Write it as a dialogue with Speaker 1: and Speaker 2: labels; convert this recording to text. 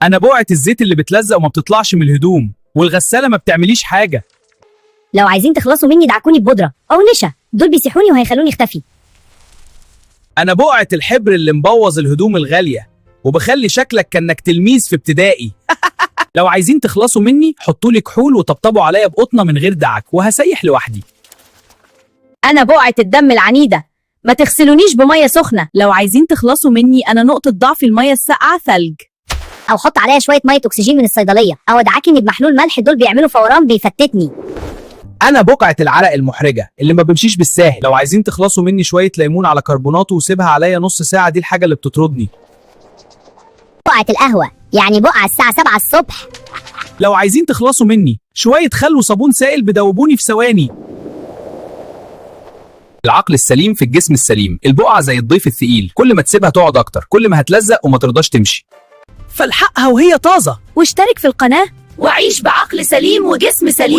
Speaker 1: انا بقعة الزيت اللي بتلزق وما بتطلعش من الهدوم، والغسالة ما بتعمليش حاجة.
Speaker 2: لو عايزين تخلصوا مني دعكوني ببودرة أو نشا، دول بيسيحوني وهيخلوني اختفي.
Speaker 1: انا بقعة الحبر اللي مبوظ الهدوم الغالية وبخلي شكلك كأنك تلميذ في ابتدائي. لو عايزين تخلصوا مني حطولي كحول وطبطبوا عليا بقطنة من غير دعك وهسيح لوحدي.
Speaker 3: أنا بقعة الدم العنيدة، ما تغسلونيش بمية سخنة. لو عايزين تخلصوا مني أنا نقطة ضعف المية الساقعة ثلج.
Speaker 2: أو حط عليا شوية مية أكسجين من الصيدلية، أو ادعكني بمحلول ملح، دول بيعملوا فوران بيفتتني.
Speaker 1: انا بقعة العرق المحرجة اللي ما بمشيش بالساهل. لو عايزين تخلصوا مني شوية ليمون على كربوناته وسيبها عليا نص ساعة، دي الحاجة اللي بتطردني.
Speaker 2: بقعة القهوة، يعني بقعة الساعة 7 الصبح.
Speaker 1: لو عايزين تخلصوا مني شوية خل وصابون سائل بدوبوني في ثواني. العقل السليم في الجسم السليم. البقعة زي الضيف الثقيل، كل ما تسيبها تقعد اكتر كل ما هتلزق وما ترضاش تمشي. فالحقها وهي طازة.
Speaker 3: واشترك في القناة وعيش بعقل سليم وجسم سليم.